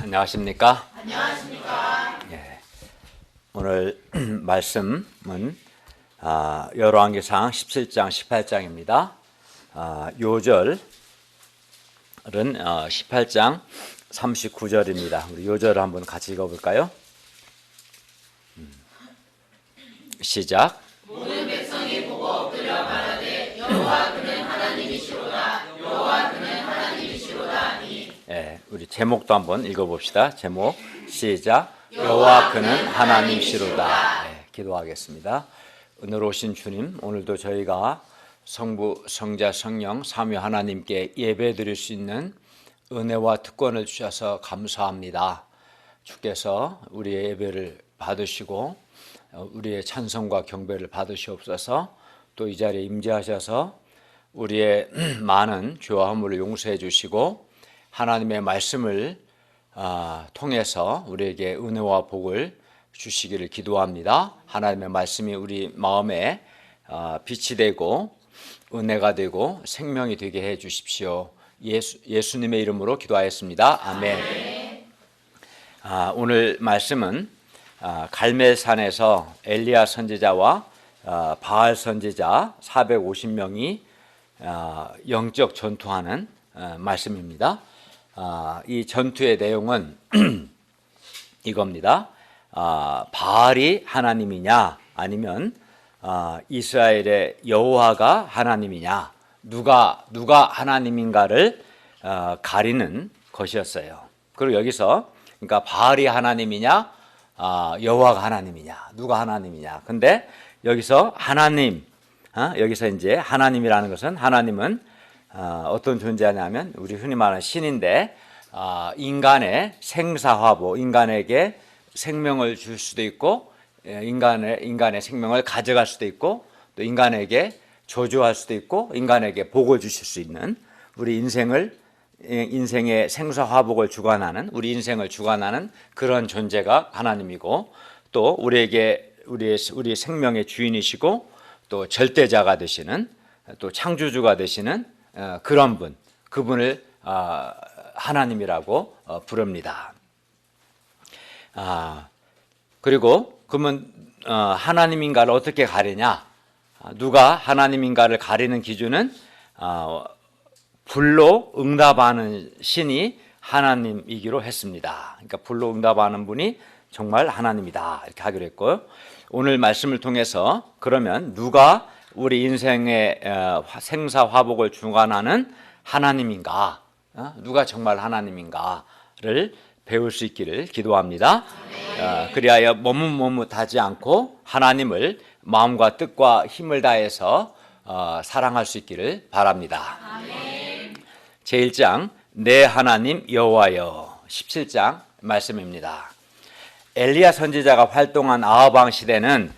안녕하십니까? 안녕하십니까? 예, 오늘 말씀은 열왕기상 17장, 18장입니다. 요절은 18장 39절입니다. 우리 요절을 한번 같이 읽어볼까요? 시작. 모든 백성이 보고 엎드려 말하되 여호와 그는 하나님이시로다. 여호와 그는 하나님이시로다 하니. 예, 우리 제목도 한번 읽어봅시다. 제목 시작. 여호와 그는 하나님이시로다. 예, 기도하겠습니다. 은혜로우신 주님, 오늘도 저희가 성부, 성자, 성령, 삼위 하나님께 예배드릴 수 있는 은혜와 특권을 주셔서 감사합니다. 주께서 우리의 예배를 받으시고 우리의 찬송과 경배를 받으시옵소서. 또 이 자리에 임재하셔서 우리의 많은 죄와 허물을 용서해 주시고 하나님의 말씀을 통해서 우리에게 은혜와 복을 주시기를 기도합니다. 하나님의 말씀이 우리 마음에 빛이 되고 은혜가 되고 생명이 되게 해 주십시오. 예수님의 이름으로 기도하였습니다. 아멘. 오늘 말씀은 갈멜산에서 엘리야 선지자와 바알 선지자 450명이 영적 전투하는 말씀입니다. 이 전투의 내용은 이겁니다. 바알이 하나님이냐 아니면 이스라엘의 여호와가 하나님이냐, 누가 하나님인가를 가리는 것이었어요. 그리고 여기서 그러니까 바알이 하나님이냐, 여호와가 하나님이냐, 누가 하나님이냐. 근데 여기서 하나님, 여기서 이제 하나님이라는 것은, 하나님은 어떤 존재냐면 우리 흔히 말하는 신인데, 인간의 생사화복, 인간에게 생명을 줄 수도 있고 인간의 생명을 가져갈 수도 있고 또 인간에게 저주할 수도 있고 인간에게 복을 주실 수 있는, 우리 인생의 생사화복을 주관하는, 우리 인생을 주관하는 그런 존재가 하나님이고, 또 우리에게 우리 생명의 주인이시고 또 절대자가 되시는, 또 창조주가 되시는 그런 분, 그분을 하나님이라고 부릅니다. 그리고 그러면 하나님인가를 어떻게 가리냐? 누가 하나님인가를 가리는 기준은 불로 응답하는 신이 하나님이기로 했습니다. 그러니까 불로 응답하는 분이 정말 하나님이다, 이렇게 하기로 했고요. 오늘 말씀을 통해서 그러면 누가 우리 인생의 생사화복을 주관하는 하나님인가, 누가 정말 하나님인가를 배울 수 있기를 기도합니다. 그리하여 머뭇머뭇하지 않고 하나님을 마음과 뜻과 힘을 다해서 사랑할 수 있기를 바랍니다. 제1장 내 하나님 여호와여, 17장 말씀입니다. 엘리야 선지자가 활동한 아하방 시대는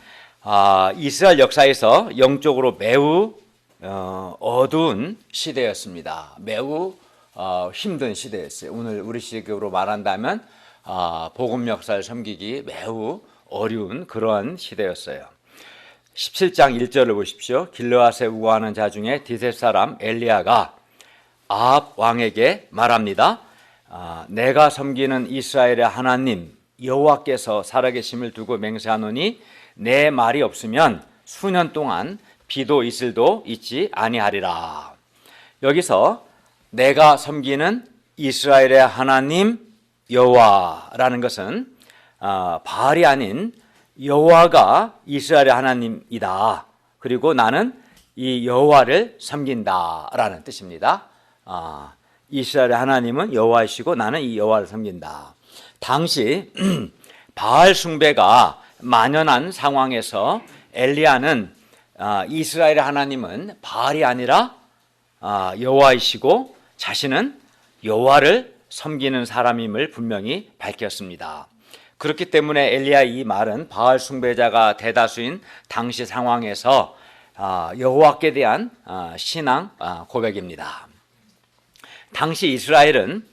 이스라엘 역사에서 영적으로 매우 어두운 시대였습니다. 매우 힘든 시대였어요. 오늘 우리 식으로 말한다면 복음 역사를 섬기기 매우 어려운 그러한 시대였어요. 17장 1절을 보십시오. 길르앗에 우거하는 자 중에 디셋 사람 엘리야가 아합 왕에게 말합니다. 내가 섬기는 이스라엘의 하나님 여호와께서 살아계심을 두고 맹세하노니 내 말이 없으면 수년 동안 비도 이슬도 있지 아니하리라. 여기서 내가 섬기는 이스라엘의 하나님 여호와라는 것은 바알이 아닌 여호와가 이스라엘의 하나님이다. 그리고 나는 이 여호와를 섬긴다라는 뜻입니다. 이스라엘의 하나님은 여호와이시고 나는 이 여호와를 섬긴다. 당시 바알 숭배가 만연한 상황에서 엘리야는 이스라엘의 하나님은 바알이 아니라 여호와이시고 자신은 여호와를 섬기는 사람임을 분명히 밝혔습니다. 그렇기 때문에 엘리야의 이 말은 바알 숭배자가 대다수인 당시 상황에서 여호와께 대한 신앙 고백입니다. 당시 이스라엘은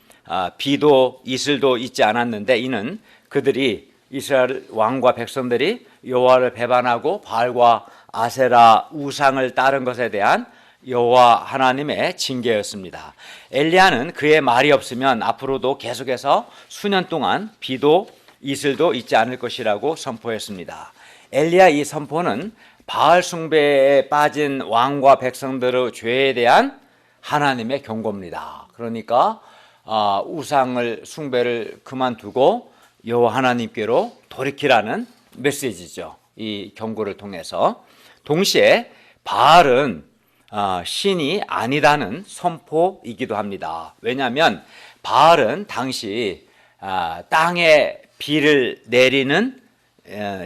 비도 이슬도 있지 않았는데, 이는 그들이, 이스라엘 왕과 백성들이 여호와를 배반하고 바알과 아세라 우상을 따른 것에 대한 여호와 하나님의 징계였습니다. 엘리야는 그의 말이 없으면 앞으로도 계속해서 수년 동안 비도 이슬도 있지 않을 것이라고 선포했습니다. 엘리야 이 선포는 바알 숭배에 빠진 왕과 백성들의 죄에 대한 하나님의 경고입니다. 그러니까 우상을 숭배를 그만두고 여호와 하나님께로 돌이키라는 메시지죠. 이 경고를 통해서. 동시에 바알은 신이 아니다는 선포이기도 합니다. 왜냐하면 바알은 당시 땅에 비를 내리는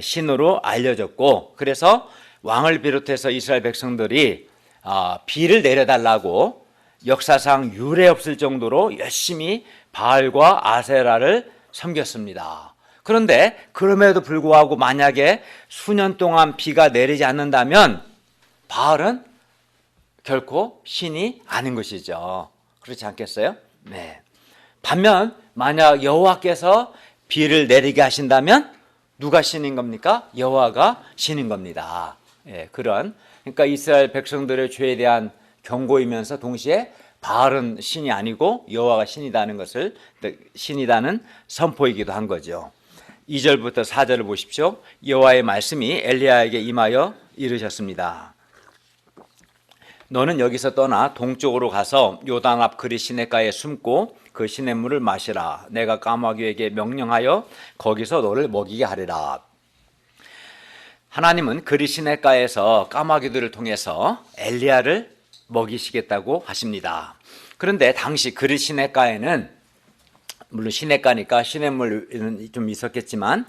신으로 알려졌고, 그래서 왕을 비롯해서 이스라엘 백성들이 비를 내려달라고 역사상 유례 없을 정도로 열심히 바알과 아세라를 섬겼습니다. 그런데 그럼에도 불구하고 만약에 수년 동안 비가 내리지 않는다면 바알은 결코 신이 아닌 것이죠. 그렇지 않겠어요? 네. 반면 만약 여호와께서 비를 내리게 하신다면 누가 신인 겁니까? 여호와가 신인 겁니다. 예, 그러니까 이스라엘 백성들의 죄에 대한 경고이면서 동시에 바알은 신이 아니고 여호와가 신이다는 선포이기도 한 거죠. 2절부터 4절을 보십시오. 여호와의 말씀이 엘리야에게 임하여 이르셨습니다. 너는 여기서 떠나 동쪽으로 가서 요단 앞 그리 시냇가에 숨고 그 시냇물을 마시라. 내가 까마귀에게 명령하여 거기서 너를 먹이게 하리라. 하나님은 그리 시냇가에서 까마귀들을 통해서 엘리야를 먹이시겠다고 하십니다. 그런데 당시 그리 시냇가에는 물론 시냇가니까 시냇물은 좀 있었겠지만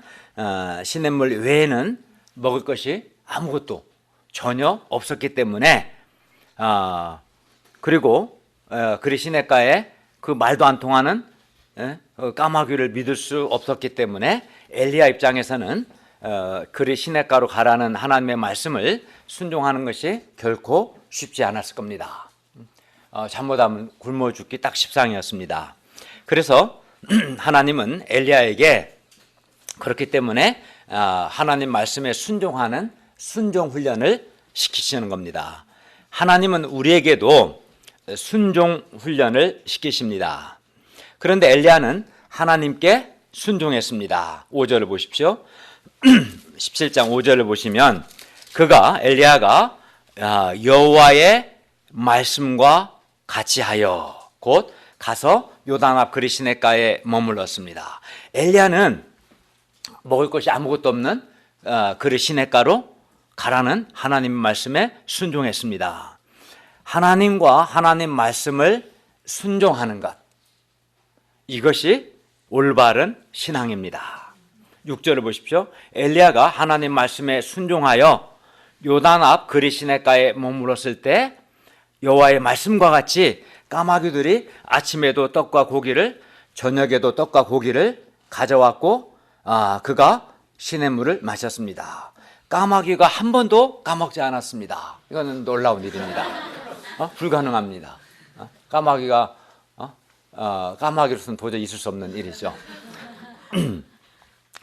시냇물 외에는 먹을 것이 아무것도 전혀 없었기 때문에 그리고 그리 시냇가에 그 말도 안 통하는 까마귀를 믿을 수 없었기 때문에 엘리야 입장에서는 그리 시냇가로 가라는 하나님의 말씀을 순종하는 것이 결코 쉽지 않았을 겁니다. 잘못하면 굶어 죽기 딱 십상이었습니다. 그래서 하나님은 엘리야에게 그렇기 때문에 하나님 말씀에 순종하는 순종 훈련을 시키시는 겁니다. 하나님은 우리에게도 순종 훈련을 시키십니다. 그런데 엘리야는 하나님께 순종했습니다. 5절을 보십시오. 17장 5절을 보시면 엘리야가 여호와의 말씀과 같이 하여 곧 가서 요단 앞 그리 시냇가에 머물렀습니다. 엘리야는 먹을 것이 아무것도 없는 그리 시냇가로 가라는 하나님 말씀에 순종했습니다. 하나님과 하나님 말씀을 순종하는 것, 이것이 올바른 신앙입니다. 6절을 보십시오. 엘리야가 하나님 말씀에 순종하여 요단 앞 그리 시냇가에 머물렀을 때 여호와의 말씀과 같이 까마귀들이 아침에도 떡과 고기를 저녁에도 떡과 고기를 가져왔고 그가 시냇물을 마셨습니다. 까마귀가 한 번도 까먹지 않았습니다. 이거는 놀라운 일입니다. 불가능합니다. 까마귀로서는 도저히 있을 수 없는 일이죠.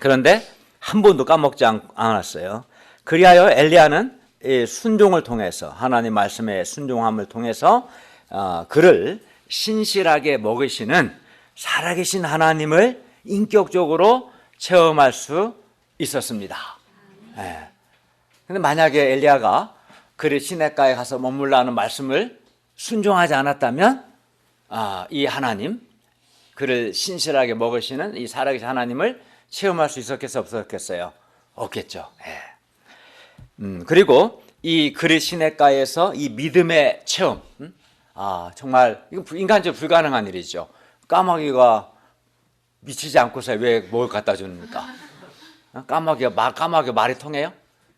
그런데 한 번도 까먹지 않았어요. 그리하여 엘리야는 순종을 통해서 하나님 말씀의 순종함을 통해서 그를 신실하게 먹이시는 살아계신 하나님을 인격적으로 체험할 수 있었습니다. 그런데 만약에 엘리야가 그리 시냇가에 가서 머물라는 말씀을 순종하지 않았다면 이 하나님, 그를 신실하게 먹으시는 이 살아계신 하나님을 체험할 수 있었겠어요? 없었겠어요? 없겠죠. 그리고 이 그리 시냇가에서 이 믿음의 체험, 정말 이건 인간적으로 불가능한 일이죠. 까마귀가 미치지 않고서 왜 뭘 갖다 줍니까? 까마귀가 말이 통해요?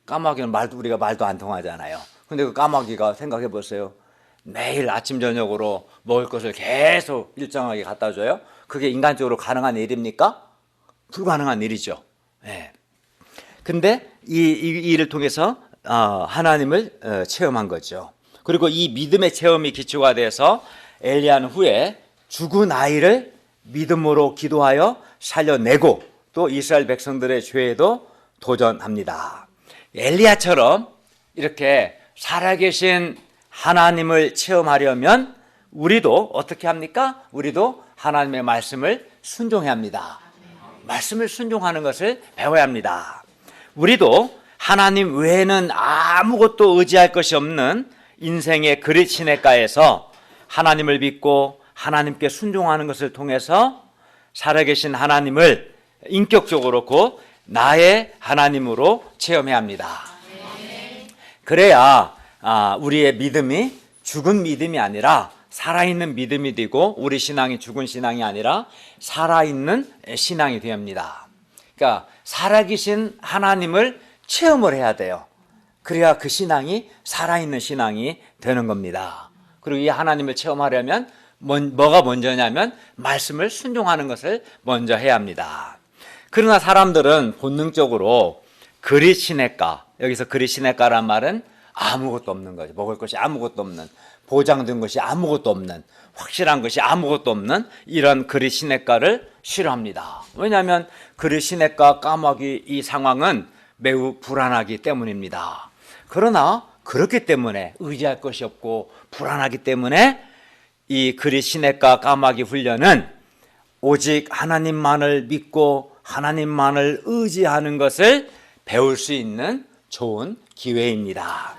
까마귀는 우리가 말도 안 통하잖아요. 근데 그 까마귀가 생각해 보세요. 매일 아침 저녁으로 먹을 것을 계속 일정하게 갖다 줘요? 그게 인간적으로 가능한 일입니까? 불가능한 일이죠. 근데 이 일을 통해서 하나님을 체험한 거죠. 그리고 이 믿음의 체험이 기초가 돼서 엘리야는 후에 죽은 아이를 믿음으로 기도하여 살려내고 또 이스라엘 백성들의 죄에도 도전합니다. 엘리야처럼 이렇게 살아계신 하나님을 체험하려면 우리도 어떻게 합니까? 우리도 하나님의 말씀을 순종해야 합니다. 말씀을 순종하는 것을 배워야 합니다. 우리도 하나님 외에는 아무것도 의지할 것이 없는 인생의 그릿 시냇가에서 하나님을 믿고 하나님께 순종하는 것을 통해서 살아계신 하나님을 인격적으로 곧 나의 하나님으로 체험해야 합니다. 그래야 우리의 믿음이 죽은 믿음이 아니라 살아있는 믿음이 되고 우리 신앙이 죽은 신앙이 아니라 살아있는 신앙이 됩니다. 그러니까 살아계신 하나님을 체험을 해야 돼요. 그래야 그 신앙이 살아있는 신앙이 되는 겁니다. 그리고 이 하나님을 체험하려면 뭐가 먼저냐면 말씀을 순종하는 것을 먼저 해야 합니다. 그러나 사람들은 본능적으로 그릿 시냇가, 여기서 그릿 시냇가란 말은 아무것도 없는 거죠. 먹을 것이 아무것도 없는, 보장된 것이 아무것도 없는, 확실한 것이 아무것도 없는 이런 그릿 시냇가를 싫어합니다. 왜냐하면 그릿 시냇가 까마귀 이 상황은 매우 불안하기 때문입니다. 그러나 그렇기 때문에 의지할 것이 없고 불안하기 때문에 이 그릿 시냇가 까마귀 훈련은 오직 하나님만을 믿고 하나님만을 의지하는 것을 배울 수 있는 좋은 기회입니다.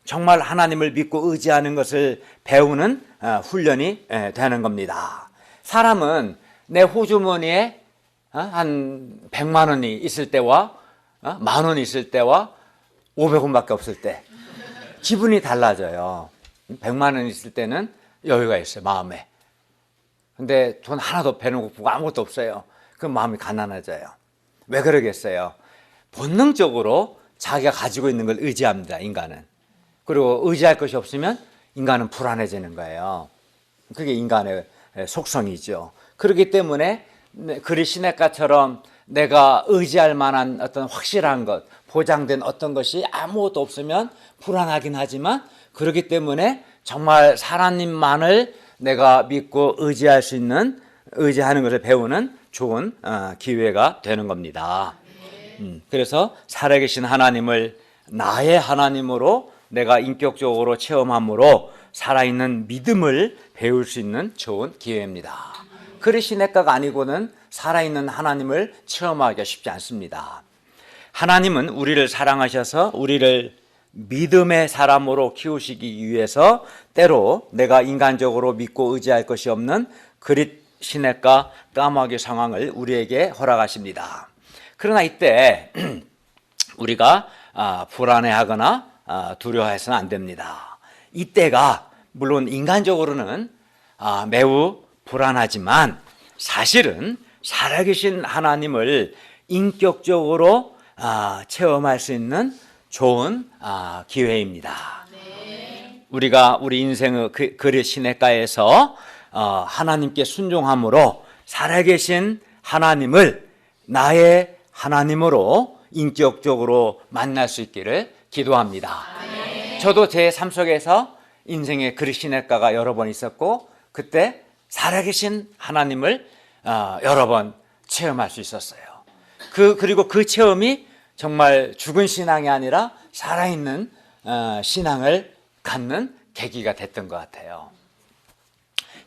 정말 하나님을 믿고 의지하는 것을 배우는 훈련이 되는 겁니다. 사람은 내 호주머니에 한 100만 원이 있을 때와 만 원이 있을 때와 500원밖에 없을 때 기분이 달라져요. 100만 원 있을 때는 여유가 있어요, 마음에. 근데 돈 하나도 배는 고 아무것도 없어요. 그럼 마음이 가난해져요. 왜 그러겠어요? 본능적으로 자기가 가지고 있는 걸 의지합니다, 인간은. 그리고 의지할 것이 없으면 인간은 불안해지는 거예요. 그게 인간의 속성이죠. 그렇기 때문에 그릿 시냇가처럼 내가 의지할 만한 어떤 확실한 것, 보장된 어떤 것이 아무것도 없으면 불안하긴 하지만 그렇기 때문에 정말 하나님만을 내가 믿고 의지할 수 있는, 의지하는 것을 배우는 좋은 기회가 되는 겁니다. 그래서 살아계신 하나님을 나의 하나님으로 내가 인격적으로 체험함으로 살아있는 믿음을 배울 수 있는 좋은 기회입니다. 그릿 시냇가가 아니고는 살아있는 하나님을 체험하기가 쉽지 않습니다. 하나님은 우리를 사랑하셔서 우리를 믿음의 사람으로 키우시기 위해서 때로 내가 인간적으로 믿고 의지할 것이 없는 그릿 시냇가 까마귀 상황을 우리에게 허락하십니다. 그러나 이때 우리가 불안해하거나 두려워해서는 안 됩니다. 이때가 물론 인간적으로는 매우 불안하지만 사실은 살아계신 하나님을 인격적으로 체험할 수 있는 좋은 기회입니다. 우리가 우리 인생의 그릿 시냇가에서 하나님께 순종함으로 살아계신 하나님을 나의 하나님으로 인격적으로 만날 수 있기를 기도합니다. 저도 제 삶 속에서 인생의 그릿 시냇가가 여러 번 있었고 그때 살아계신 하나님을 여러 번 체험할 수 있었어요. 그리고 그 체험이 정말 죽은 신앙이 아니라 살아있는 신앙을 갖는 계기가 됐던 것 같아요.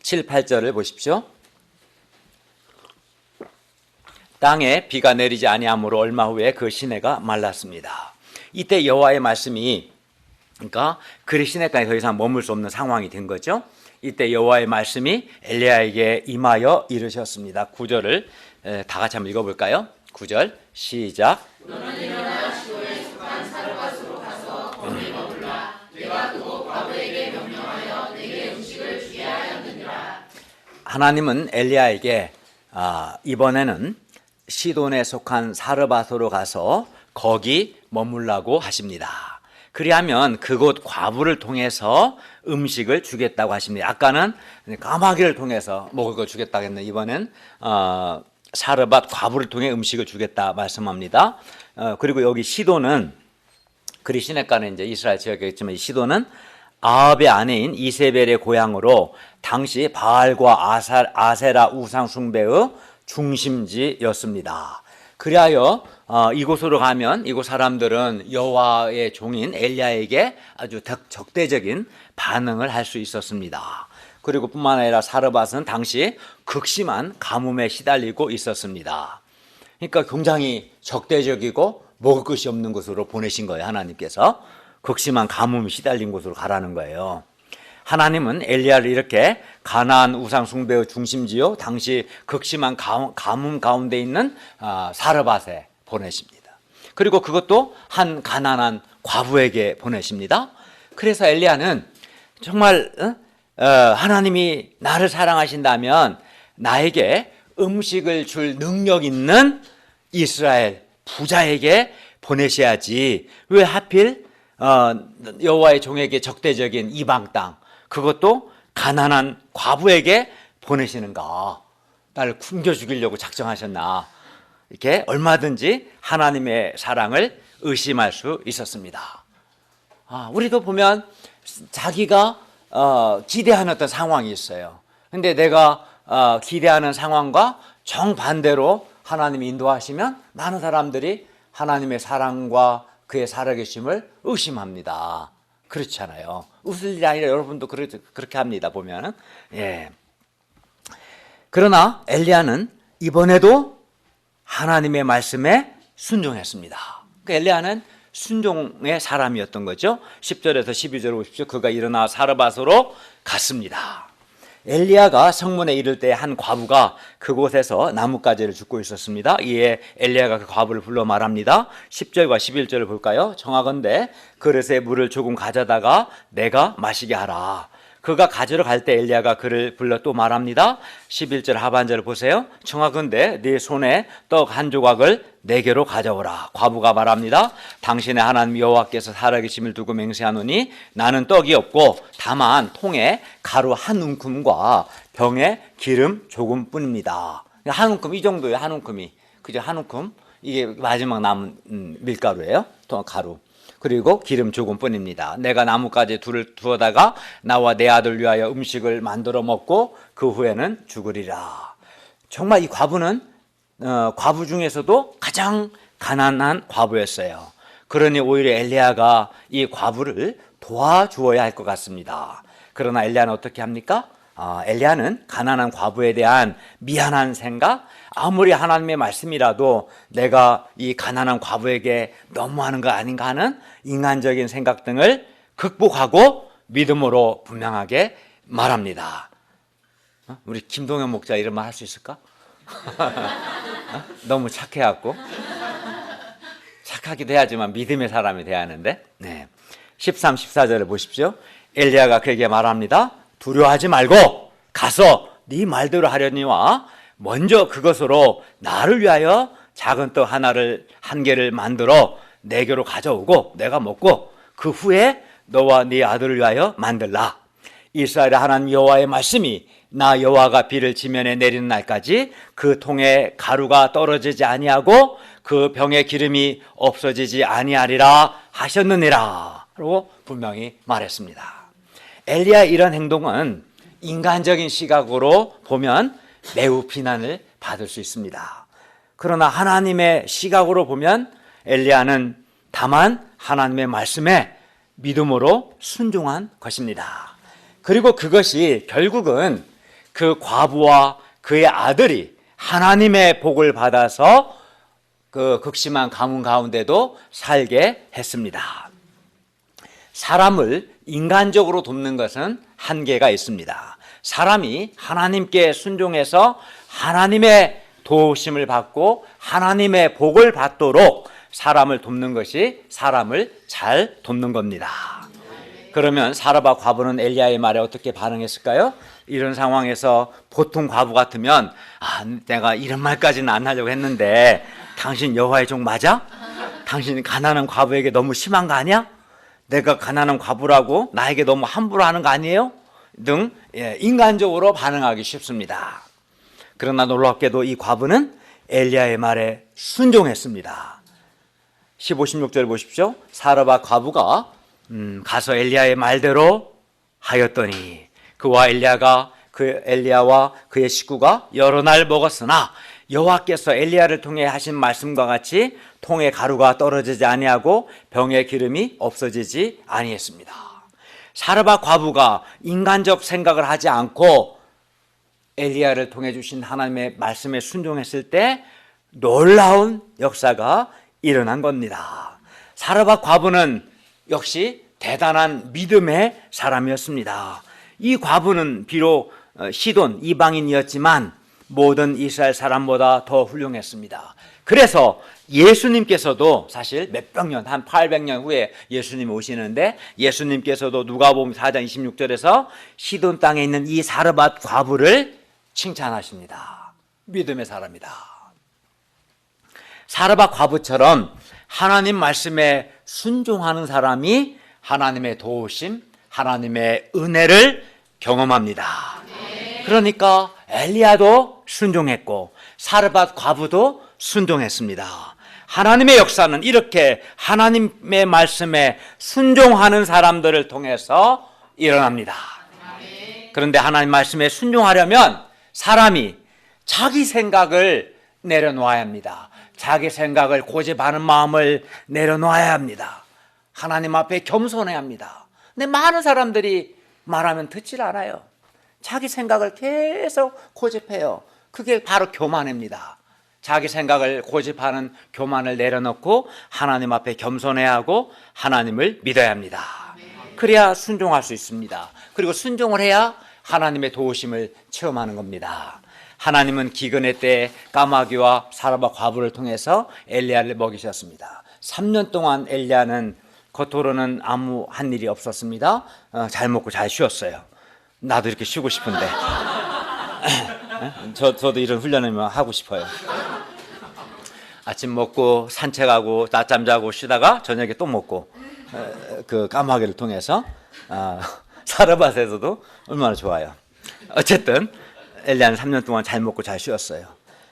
7, 8절을 보십시오. 땅에 비가 내리지 아니하므로 얼마 후에 그 시내가 말랐습니다. 이때 여호와의 말씀이, 그러니까 그릿 시냇가에 더 이상 머물 수 없는 상황이 된 거죠. 이때 여호와의 말씀이 엘리야에게 임하여 이르셨습니다. 9절을 다 같이 한번 읽어볼까요? 9절 시작. 너는 일어나 시온에 속한 사르밧으로 가서 거기 머물라. 내가 그곳 과부에게 명령하여 내게 음식을 주게 하였느니라. 하나님은 엘리야에게 이번에는 시돈에 속한 사르밧으로 가서 거기 머물라고 하십니다. 그리하면 그곳 과부를 통해서 음식을 주겠다고 하십니다. 아까는 까마귀를 통해서 먹을 걸 주겠다고 했는데 이번엔 사르밧 과부를 통해 음식을 주겠다 말씀합니다. 그리고 여기 시돈은 그릿 시냇가는 이제 이스라엘 지역이겠지만 이 시돈은 아합의 아내인 이세벨의 고향으로 당시 바알과 아세라 우상 숭배의 중심지였습니다. 그리하여 이곳으로 가면 이곳 사람들은 여호와의 종인 엘리야에게 아주 적대적인 반응을 할 수 있었습니다. 그리고 뿐만 아니라 사르밧은 당시 극심한 가뭄에 시달리고 있었습니다. 그러니까 굉장히 적대적이고 먹을 것이 없는 곳으로 보내신 거예요. 하나님께서 극심한 가뭄에 시달린 곳으로 가라는 거예요. 하나님은 엘리야를 이렇게 가나안 우상 숭배의 중심지요 당시 극심한 가뭄 가운데 있는 사르밧에 보내십니다. 그리고 그것도 한 가난한 과부에게 보내십니다. 그래서 엘리야는 정말 하나님이 나를 사랑하신다면 나에게 음식을 줄 능력 있는 이스라엘 부자에게 보내셔야지 왜 하필 여호와의 종에게 적대적인 이방 땅 그것도 가난한 과부에게 보내시는가? 나를 굶겨 죽이려고 작정하셨나? 이렇게 얼마든지 하나님의 사랑을 의심할 수 있었습니다. 우리도 보면 자기가 기대하는 어떤 상황이 있어요. 근데 내가 기대하는 상황과 정반대로 하나님이 인도하시면 많은 사람들이 하나님의 사랑과 그의 살아계심을 의심합니다. 그렇잖아요. 웃을 일이 아니라 여러분도 그렇게 합니다. 보면은. 예. 그러나 엘리야는 이번에도 하나님의 말씀에 순종했습니다. 그 엘리야는 순종의 사람이었던 거죠. 10절에서 12절 보십시오. 그가 일어나 사르밧으로 갔습니다. 엘리야가 성문에 이를 때 한 과부가 그곳에서 나뭇가지를 줍고 있었습니다. 이에 엘리야가 그 과부를 불러 말합니다. 10절과 11절을 볼까요? 정하건대 그릇에 물을 조금 가져다가 내가 마시게 하라. 그가 가지러 갈 때 엘리야가 그를 불러 또 말합니다. 11절 하반절을 보세요. 청하건대 네 손에 떡 한 조각을 내게로 가져오라. 과부가 말합니다. 당신의 하나님 여호와께서 살아계심을 두고 맹세하노니 나는 떡이 없고 다만 통에 가루 한 움큼과 병에 기름 조금뿐입니다. 한 움큼 이 정도예요. 한 움큼이 그죠? 한 움큼 이게 마지막 남은 밀가루예요. 가루. 그리고 기름 조금뿐입니다. 내가 나뭇가지에 둘을 두어다가 나와 내 아들 위하여 음식을 만들어 먹고 그 후에는 죽으리라. 정말 이 과부는 과부 중에서도 가장 가난한 과부였어요. 그러니 오히려 엘리야가 이 과부를 도와주어야 할 것 같습니다. 그러나 엘리야는 어떻게 합니까? 엘리야는 가난한 과부에 대한 미안한 생각, 아무리 하나님의 말씀이라도 내가 이 가난한 과부에게 너무하는 거 아닌가 하는 인간적인 생각 등을 극복하고 믿음으로 분명하게 말합니다. 우리 김동현 목사 이런 말 할 수 있을까? 너무 착해갖고 착하기도 해야지만 믿음의 사람이 돼야 하는데 13, 14절을 보십시오. 엘리야가 그에게 말합니다. 두려워하지 말고 가서 네 말대로 하려니와 먼저 그것으로 나를 위하여 작은 떡 한 개를 만들어 내게로 가져오고 내가 먹고 그 후에 너와 네 아들을 위하여 만들라. 이스라엘의 하나님 여호와의 말씀이 나 여호와가 비를 지면에 내리는 날까지 그 통에 가루가 떨어지지 아니하고 그 병에 기름이 없어지지 아니하리라 하셨느니라 라고 분명히 말했습니다. 엘리야의 이런 행동은 인간적인 시각으로 보면 매우 비난을 받을 수 있습니다. 그러나 하나님의 시각으로 보면 엘리야는 다만 하나님의 말씀에 믿음으로 순종한 것입니다. 그리고 그것이 결국은 그 과부와 그의 아들이 하나님의 복을 받아서 그 극심한 가뭄 가운데도 살게 했습니다. 사람을 인간적으로 돕는 것은 한계가 있습니다. 사람이 하나님께 순종해서 하나님의 도우심을 받고 하나님의 복을 받도록 사람을 돕는 것이 사람을 잘 돕는 겁니다. 그러면 사르밧 과부는 엘리야의 말에 어떻게 반응했을까요? 이런 상황에서 보통 과부 같으면 내가 이런 말까지는 안 하려고 했는데 당신 여호와의 종 맞아? 당신 가난한 과부에게 너무 심한 거 아니야? 내가 가난한 과부라고 나에게 너무 함부로 하는 거 아니에요? 등 인간적으로 반응하기 쉽습니다. 그러나 놀랍게도 이 과부는 엘리야의 말에 순종했습니다. 15, 16절 보십시오. 사르밧 과부가 가서 엘리야의 말대로 하였더니 그와 엘리야와 그의 식구가 여러 날 먹었으나 여호와께서 엘리야를 통해 하신 말씀과 같이 통에 가루가 떨어지지 아니하고 병에 기름이 없어지지 아니했습니다. 사르밧 과부가 인간적 생각을 하지 않고 엘리야를 통해 주신 하나님의 말씀에 순종했을 때 놀라운 역사가 일어난 겁니다. 사르밧 과부는 역시 대단한 믿음의 사람이었습니다. 이 과부는 비록 시돈 이방인이었지만 모든 이스라엘 사람보다 더 훌륭했습니다. 그래서 예수님께서도 사실 몇백 년, 한 800년 후에 예수님 오시는데 예수님께서도 누가복음 4장 26절에서 시돈 땅에 있는 이 사르밧 과부를 칭찬하십니다. 믿음의 사람이다. 사르밧 과부처럼 하나님 말씀에 순종하는 사람이 하나님의 도우심, 하나님의 은혜를 경험합니다. 그러니까 엘리야도 순종했고 사르밧 과부도 순종했습니다. 하나님의 역사는 이렇게 하나님의 말씀에 순종하는 사람들을 통해서 일어납니다. 그런데 하나님 말씀에 순종하려면 사람이 자기 생각을 내려놓아야 합니다. 자기 생각을 고집하는 마음을 내려놓아야 합니다. 하나님 앞에 겸손해야 합니다. 근데 많은 사람들이 말하면 듣질 않아요. 자기 생각을 계속 고집해요. 그게 바로 교만입니다. 자기 생각을 고집하는 교만을 내려놓고 하나님 앞에 겸손해야 하고 하나님을 믿어야 합니다. 그래야 순종할 수 있습니다. 그리고 순종을 해야 하나님의 도우심을 체험하는 겁니다. 하나님은 기근의 때에 까마귀와 사르밧 과부를 통해서 엘리야를 먹이셨습니다. 3년 동안 엘리야는 겉으로는 아무 한 일이 없었습니다. 잘 먹고 잘 쉬었어요. 나도 이렇게 쉬고 싶은데 저도 이런 훈련을 하고 싶어요. 아침 먹고 산책하고 낮잠 자고 쉬다가 저녁에 또 먹고 그 까마귀를 통해서 사르밧에서도 얼마나 좋아요. 어쨌든 엘리야는 3년 동안 잘 먹고 잘 쉬었어요.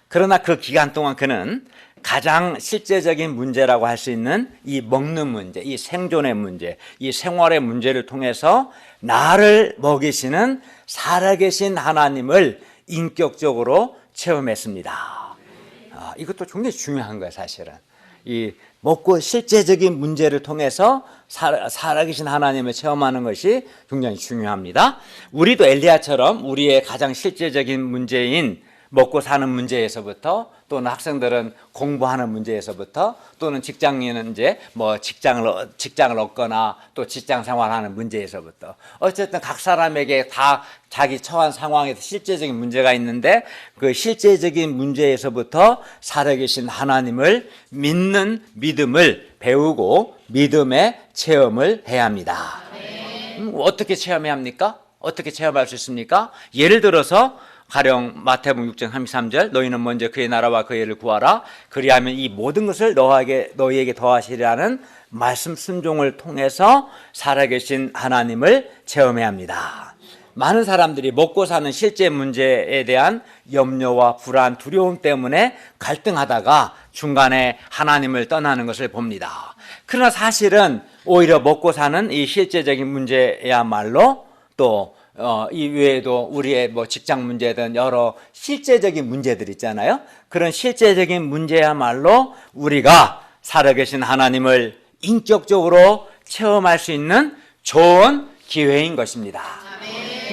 그러나 그 기간 동안 그는 가장 실제적인 문제라고 할 수 있는 이 먹는 문제, 이 생존의 문제, 이 생활의 문제를 통해서 나를 먹이시는 살아계신 하나님을 인격적으로 체험했습니다. 이것도 굉장히 중요한 거예요, 사실은. 이 먹고 실제적인 문제를 통해서 살아계신 하나님을 체험하는 것이 굉장히 중요합니다. 우리도 엘리야처럼 우리의 가장 실제적인 문제인 먹고 사는 문제에서부터 또는 학생들은 공부하는 문제에서부터 또는 직장인은 이제 뭐 직장을 얻거나 또 직장 생활하는 문제에서부터 어쨌든 각 사람에게 다 자기 처한 상황에서 실제적인 문제가 있는데 그 실제적인 문제에서부터 살아계신 하나님을 믿는 믿음을 배우고 믿음의 체험을 해야 합니다. 어떻게 체험해야 합니까? 어떻게 체험할 수 있습니까? 예를 들어서 가령 마태복음 6장 33절 너희는 먼저 그의 나라와 그의 의를 구하라 그리하면 이 모든 것을 너희에게 더하시리라는 말씀 순종을 통해서 살아계신 하나님을 체험해야 합니다. 많은 사람들이 먹고 사는 실제 문제에 대한 염려와 불안, 두려움 때문에 갈등하다가 중간에 하나님을 떠나는 것을 봅니다. 그러나 사실은 오히려 먹고 사는 이 실제적인 문제야말로 또 이 외에도 우리의 뭐 직장 문제든 여러 실제적인 문제들 있잖아요. 그런 실제적인 문제야말로 우리가 살아계신 하나님을 인격적으로 체험할 수 있는 좋은 기회인 것입니다.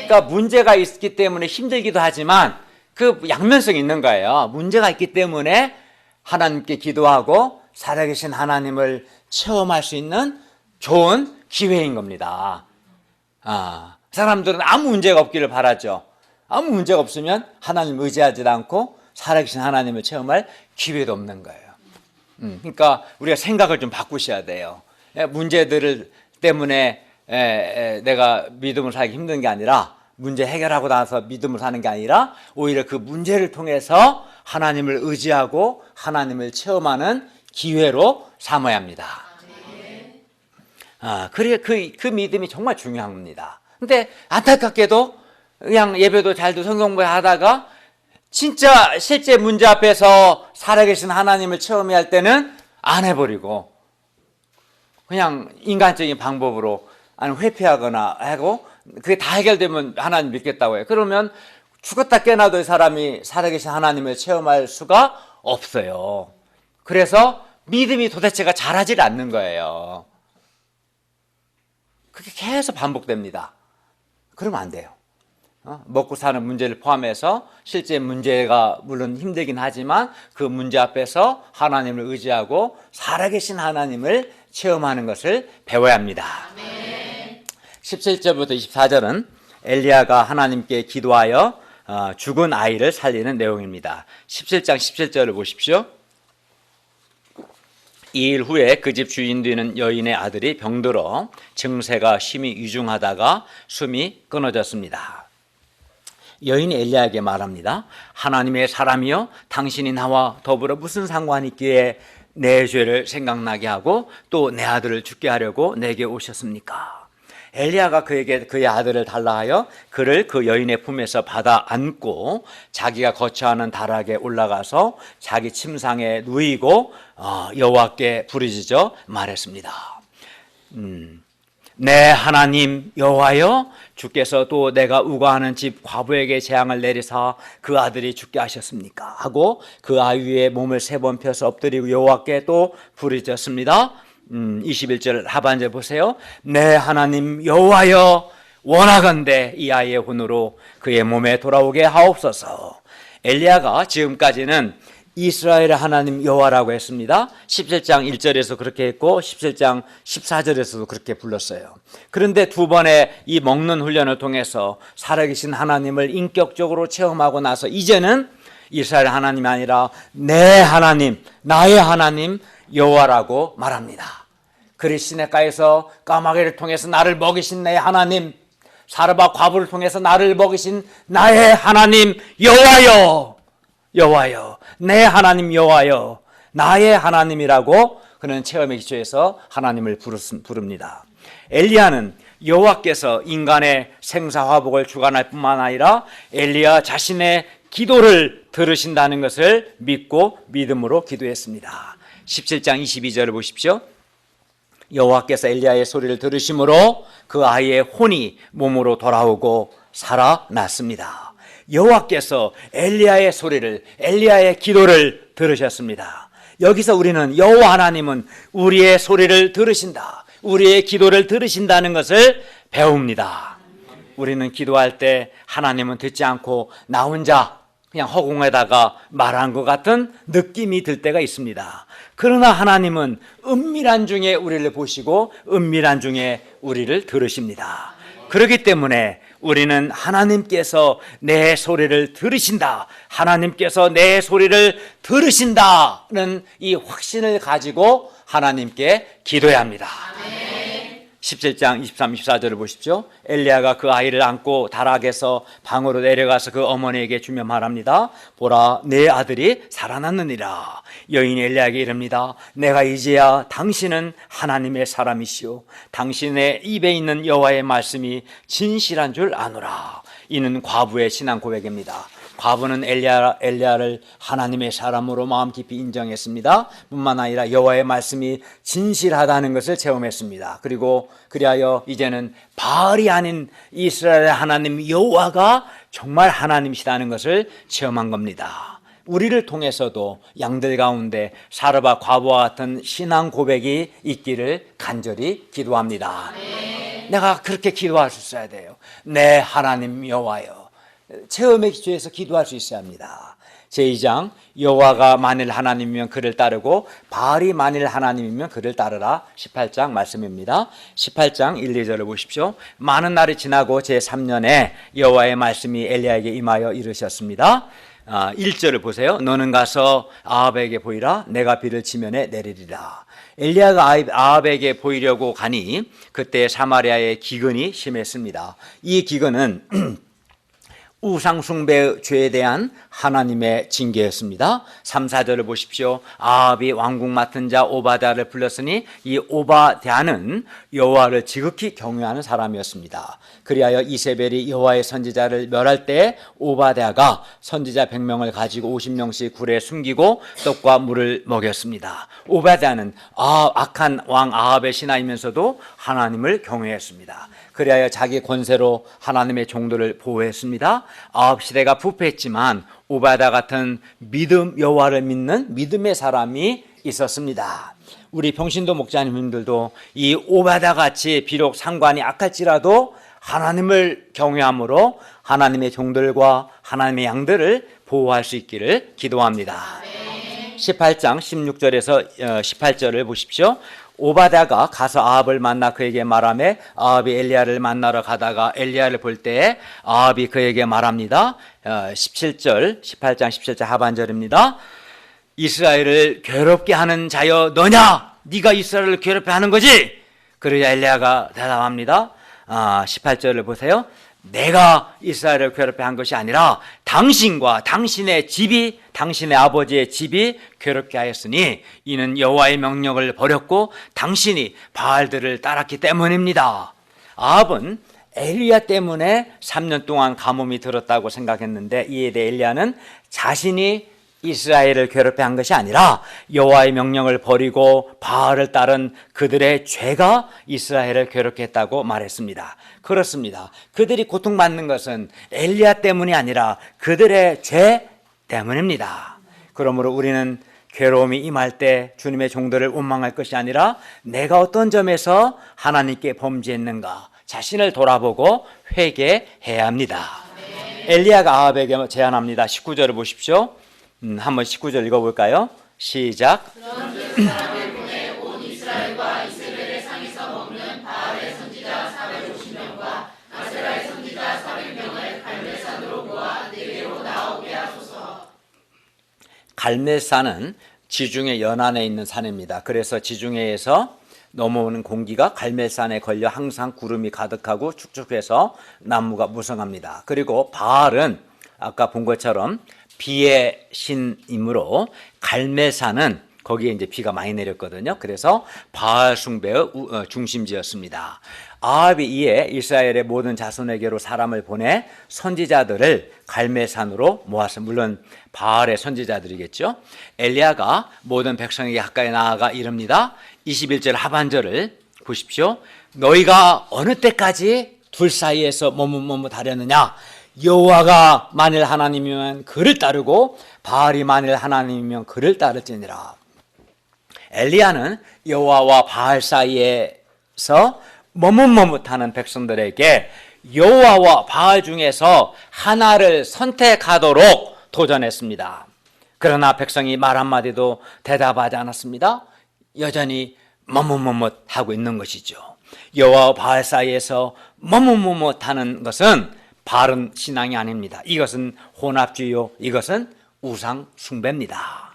그러니까 문제가 있기 때문에 힘들기도 하지만 그 양면성이 있는 거예요. 문제가 있기 때문에 하나님께 기도하고 살아계신 하나님을 체험할 수 있는 좋은 기회인 겁니다. 사람들은 아무 문제가 없기를 바라죠. 아무 문제가 없으면 하나님 의지하지도 않고 살아계신 하나님을 체험할 기회도 없는 거예요. 그러니까 우리가 생각을 좀 바꾸셔야 돼요. 문제들 때문에 내가 믿음을 살기 힘든 게 아니라 문제 해결하고 나서 믿음을 사는 게 아니라 오히려 그 문제를 통해서 하나님을 의지하고 하나님을 체험하는 기회로 삼아야 합니다. 그래 그 믿음이 정말 중요한 겁니다. 근데 안타깝게도 그냥 예배도 잘도 성경공부 하다가 진짜 실제 문제 앞에서 살아계신 하나님을 체험해야 할 때는 안 해버리고 그냥 인간적인 방법으로 아니면 회피하거나 하고 그게 다 해결되면 하나님 믿겠다고 해요. 그러면 죽었다 깨어나도 이 사람이 살아계신 하나님을 체험할 수가 없어요. 그래서 믿음이 도대체가 자라질 않는 거예요. 그게 계속 반복됩니다. 그러면 안 돼요. 먹고 사는 문제를 포함해서 실제 문제가 물론 힘들긴 하지만 그 문제 앞에서 하나님을 의지하고 살아계신 하나님을 체험하는 것을 배워야 합니다. 17절부터 24절은 엘리야가 하나님께 기도하여 죽은 아이를 살리는 내용입니다. 17장 17절을 보십시오. 2일 후에 그 집 주인 되는 여인의 아들이 병들어 증세가 심히 위중하다가 숨이 끊어졌습니다. 여인이 엘리야에게 말합니다. 하나님의 사람이여, 당신이 나와 더불어 무슨 상관이 있기에 내 죄를 생각나게 하고 또 내 아들을 죽게 하려고 내게 오셨습니까? 엘리야가 그에게 그의 아들을 달라 하여 그를 그 여인의 품에서 받아 안고 자기가 거처하는 다락에 올라가서 자기 침상에 누이고 여호와께 부르짖어 말했습니다. 내 하나님 여호와여, 주께서 또 내가 우거하는 집 과부에게 재앙을 내리사 그 아들이 죽게 하셨습니까? 하고 그 아이 위에 몸을 3번 펴서 엎드리고 여호와께 또 부르짖었습니다. 21절 하반절 보세요. 내 하나님 여호와여, 원하건대 이 아이의 혼으로 그의 몸에 돌아오게 하옵소서. 엘리야가 지금까지는 이스라엘의 하나님 여호와라고 했습니다. 17장 1절에서 그렇게 했고 17장 14절에서도 그렇게 불렀어요. 그런데 두 번의 이 먹는 훈련을 통해서 살아계신 하나님을 인격적으로 체험하고 나서 이제는 이스라엘 하나님이 아니라 내 하나님, 나의 하나님 여호와라고 말합니다. 그리 시내가에서 까마귀를 통해서 나를 먹이신 내 하나님, 사르밧 과부를 통해서 나를 먹이신 나의 하나님 여호와여, 여호와여, 내 하나님 여호와여, 나의 하나님이라고 그는 체험의 기초에서 하나님을 부릅니다. 엘리야는 여호와께서 인간의 생사화복을 주관할 뿐만 아니라 엘리야 자신의 기도를 들으신다는 것을 믿고 믿음으로 기도했습니다. 17장 22절을 보십시오. 여호와께서 엘리야의 소리를 들으심으로 그 아이의 혼이 몸으로 돌아오고 살아났습니다. 여호와께서 엘리야의 소리를, 엘리야의 기도를 들으셨습니다. 여기서 우리는 여호와 하나님은 우리의 소리를 들으신다, 우리의 기도를 들으신다는 것을 배웁니다. 우리는 기도할 때 하나님은 듣지 않고 나 혼자 그냥 허공에다가 말한 것 같은 느낌이 들 때가 있습니다. 그러나 하나님은 은밀한 중에 우리를 보시고 은밀한 중에 우리를 들으십니다. 그렇기 때문에 우리는 하나님께서 내 소리를 들으신다, 하나님께서 내 소리를 들으신다는 이 확신을 가지고 하나님께 기도해야 합니다. 17장 23, 24절을 보십시오. 엘리야가 그 아이를 안고 다락에서 방으로 내려가서 그 어머니에게 주며 말합니다. 보라, 내 아들이 살아났느니라. 여인이 엘리야에게 이릅니다. 내가 이제야 당신은 하나님의 사람이시오, 당신의 입에 있는 여호와의 말씀이 진실한 줄 아노라. 이는 과부의 신앙 고백입니다. 과부는 엘리야를 하나님의 사람으로 마음 깊이 인정했습니다. 뿐만 아니라 여호와의 말씀이 진실하다는 것을 체험했습니다. 그리고 그리하여 이제는 바알이 아닌 이스라엘의 하나님 여호와가 정말 하나님이시다는 것을 체험한 겁니다. 우리를 통해서도 양들 가운데 사르밧 과부와 같은 신앙 고백이 있기를 간절히 기도합니다. 내가 그렇게 기도할 수 있어야 돼요. 내 하나님 여호와여, 체험의 기초에서 기도할 수 있어야 합니다. 제2장 여호와가 만일 하나님이면 그를 따르고 바알이 만일 하나님이면 그를 따르라. 18장 말씀입니다. 18장 1, 2절을 보십시오. 많은 날이 지나고 제3년에 여호와의 말씀이 엘리야에게 임하여 이르셨습니다. 1절을 보세요. 너는 가서 아합에게 보이라. 내가 비를 지면에 내리리라. 엘리야가 아합에게 보이려고 가니 그때 사마리아의 기근이 심했습니다. 이 기근은 우상숭배 죄에 대한 하나님의 징계였습니다. 3, 4절을 보십시오. 아합이 왕궁 맡은 자 오바댜를 불렀으니 이 오바댜는 여호와를 지극히 경외하는 사람이었습니다. 그리하여 이세벨이 여호와의 선지자를 멸할 때 오바댜가 선지자 100명을 가지고 50명씩 굴에 숨기고 떡과 물을 먹였습니다. 오바댜는 악한 왕 아합의 신하이면서도 하나님을 경외했습니다. 그리하여 자기 권세로 하나님의 종들을 보호했습니다. 아합 시대가 부패했지만 오바다 같은 믿음 여호와를 믿는 믿음의 사람이 있었습니다. 우리 평신도 목자님들도 이 오바다 같이 비록 상관이 악할지라도 하나님을 경외함으로 하나님의 종들과 하나님의 양들을 보호할 수 있기를 기도합니다. 18장 16절에서 18절을 보십시오. 오바다가 가서 아합을 만나 그에게 말하매 아합이 엘리야를 만나러 가다가 엘리야를 볼 때에 아합이 그에게 말합니다. 18장 17절 하반절입니다. 이스라엘을 괴롭게 하는 자여 너냐? 네가 이스라엘을 괴롭게 하는 거지? 그러자 엘리야가 대답합니다. 18절을 보세요. 내가 이스라엘을 괴롭게 한 것이 아니라 당신과 당신의 집이, 당신의 아버지의 집이 괴롭게 하였으니 이는 여호와의 명령을 버렸고 당신이 바알들을 따랐기 때문입니다. 아합은 엘리야 때문에 3년 동안 가뭄이 들었다고 생각했는데 이에 대해 엘리야는 자신이 이스라엘을 괴롭게 한 것이 아니라 여호와의 명령을 버리고 바알을 따른 그들의 죄가 이스라엘을 괴롭게 했다고 말했습니다. 그렇습니다. 그들이 고통받는 것은 엘리야 때문이 아니라 그들의 죄 때문입니다. 그러므로 우리는 괴로움이 임할 때 주님의 종들을 원망할 것이 아니라 내가 어떤 점에서 하나님께 범죄했는가 자신을 돌아보고 회개해야 합니다. 엘리야가 아합에게 제안합니다. 19절을 보십시오. 한번 19절 읽어볼까요? 시작. 갈멜산은 지중해 연안에 있는 산입니다. 그래서 지중해에서 넘어오는 공기가 갈멜산에 걸려 항상 구름이 가득하고 축축해서 나무가 무성합니다. 그리고 바알은 아까 본 것처럼 비의 신이므로 갈멜산은 거기에 이제 비가 많이 내렸거든요. 그래서 바알 숭배의 중심지였습니다. 아합이 이에 이스라엘의 모든 자손에게로 사람을 보내 선지자들을 갈멜산으로 모았습니다. 물론 바알의 선지자들이겠죠. 엘리야가 모든 백성에게 가까이 나아가 이릅니다. 21절 하반절을 보십시오. 너희가 어느 때까지 둘 사이에서 머뭇머뭇하려느냐? 여호와가 만일 하나님이면 그를 따르고 바알이 만일 하나님이면 그를 따를지니라. 엘리야는 여호와와 바알 사이에서 머뭇머뭇하는 백성들에게 여호와와 바알 중에서 하나를 선택하도록 도전했습니다. 그러나 백성이 말 한마디도 대답하지 않았습니다. 여전히 머뭇머뭇하고 있는 것이죠. 여호와와 바알 사이에서 머뭇머뭇하는 것은 바른 신앙이 아닙니다. 이것은 혼합주의요, 이것은 우상 숭배입니다.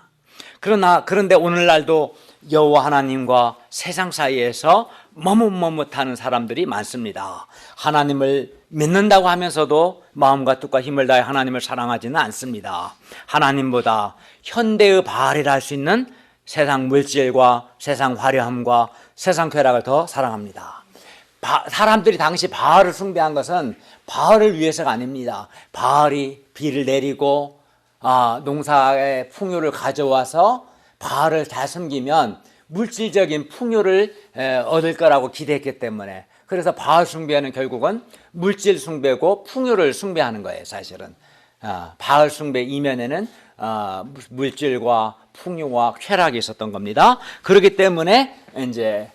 그런데 오늘날도 여호와 하나님과 세상 사이에서 머뭇머뭇하는 사람들이 많습니다. 하나님을 믿는다고 하면서도 마음과 뜻과 힘을 다해 하나님을 사랑하지는 않습니다. 하나님보다 현대의 바알이라 할 수 있는 세상 물질과 세상 화려함과 세상 쾌락을 더 사랑합니다. 사람들이 당시 바알을 숭배한 것은 바알을 위해서가 아닙니다. 바알이 비를 내리고 농사의 풍요를 가져와서 바알을 잘 섬기면 물질적인 풍요를 얻을 거라고 기대했기 때문에, 그래서 바알 숭배는 결국은 물질 숭배고 풍요를 숭배하는 거예요. 사실은 바알 숭배 이면에는 물질과 풍요와 쾌락이 있었던 겁니다. 그렇기 때문에 이제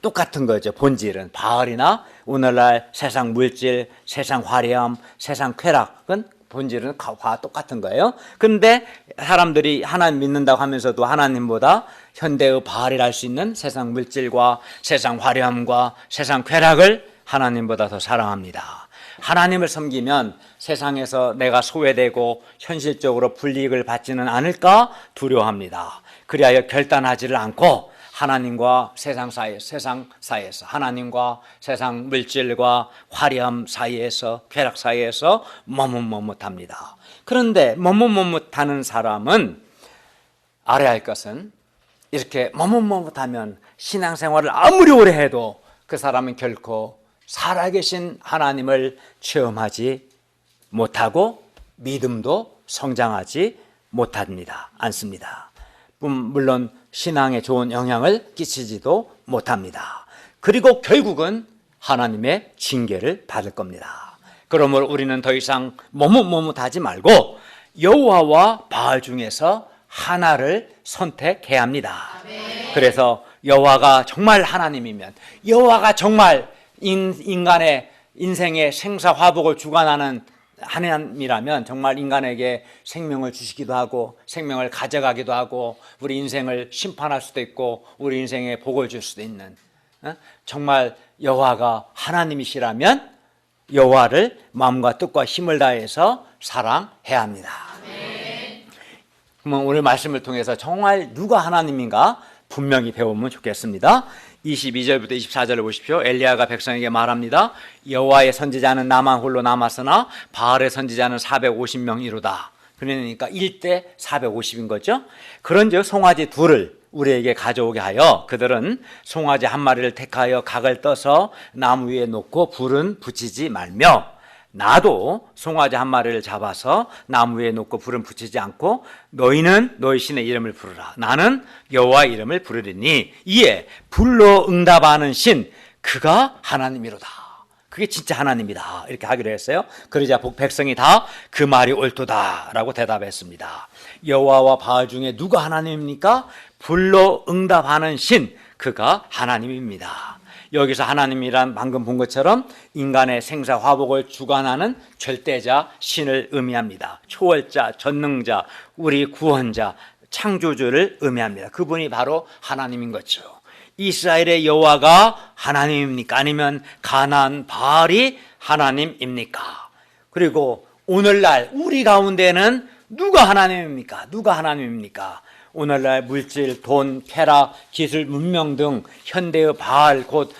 똑같은 거죠. 본질은 바알이나 오늘날 세상 물질, 세상 화려함, 세상 쾌락은 본질은 다 똑같은 거예요. 그런데 사람들이 하나님 믿는다고 하면서도 하나님보다 현대의 바알이라 할 수 있는 세상 물질과 세상 화려함과 세상 쾌락을 하나님보다 더 사랑합니다. 하나님을 섬기면 세상에서 내가 소외되고 현실적으로 불이익을 받지는 않을까 두려워합니다. 그리하여 결단하지를 않고 하나님과 세상 사이에서 하나님과 세상 물질과 화려함 사이에서 쾌락 사이에서 머뭇머뭇합니다. 그런데 머뭇머뭇하는 사람은 알아야 할 것은 이렇게 머뭇머뭇하면 신앙생활을 아무리 오래 해도 그 사람은 결코 살아계신 하나님을 체험하지 못하고 믿음도 성장하지 못합니다. 않습니다. 물론 신앙에 좋은 영향을 끼치지도 못합니다. 그리고 결국은 하나님의 징계를 받을 겁니다. 그러므로 우리는 더 이상 머뭇머뭇하지 말고 여호와와 바알 중에서 하나를 선택해야 합니다. 그래서 여호와가 정말 하나님이면, 여호와가 정말 인간의 인생의 생사화복을 주관하는 하나님이라면 정말 인간에게 생명을 주시기도 하고 생명을 가져가기도 하고 우리 인생을 심판할 수도 있고 우리 인생에 복을 줄 수도 있는, 정말 여호와가 하나님이시라면 여호와를 마음과 뜻과 힘을 다해서 사랑해야 합니다. 그러면 오늘 말씀을 통해서 정말 누가 하나님인가 분명히 배우면 좋겠습니다. 22절부터 24절을 보십시오. 엘리야가 백성에게 말합니다. 여호와의 선지자는 나만 홀로 남았으나 바알의 선지자는 450명이로다. 그러니까 1대 450인 거죠. 그런즉 송아지 둘을 우리에게 가져오게 하여 그들은 송아지 한 마리를 택하여 각을 떠서 나무 위에 놓고 불은 붙이지 말며 나도 송아지 한 마리를 잡아서 나무 위에 놓고 불은 붙이지 않고 너희는 너희 신의 이름을 부르라. 나는 여호와의 이름을 부르리니 이에 불로 응답하는 신 그가 하나님이로다. 그게 진짜 하나님이다. 이렇게 하기로 했어요. 그러자 백성이 다 그 말이 옳도다라고 대답했습니다. 여호와와 바알 중에 누가 하나님입니까? 불로 응답하는 신 그가 하나님입니다. 여기서 하나님이란 방금 본 것처럼 인간의 생사화복을 주관하는 절대자 신을 의미합니다. 초월자, 전능자, 우리 구원자, 창조주를 의미합니다. 그분이 바로 하나님인 거죠. 이스라엘의 여호와가 하나님입니까? 아니면 가나안 바알이 하나님입니까? 그리고 오늘날 우리 가운데는 누가 하나님입니까? 누가 하나님입니까? 오늘날 물질, 돈, 쾌락, 기술, 문명 등 현대의 바알 곧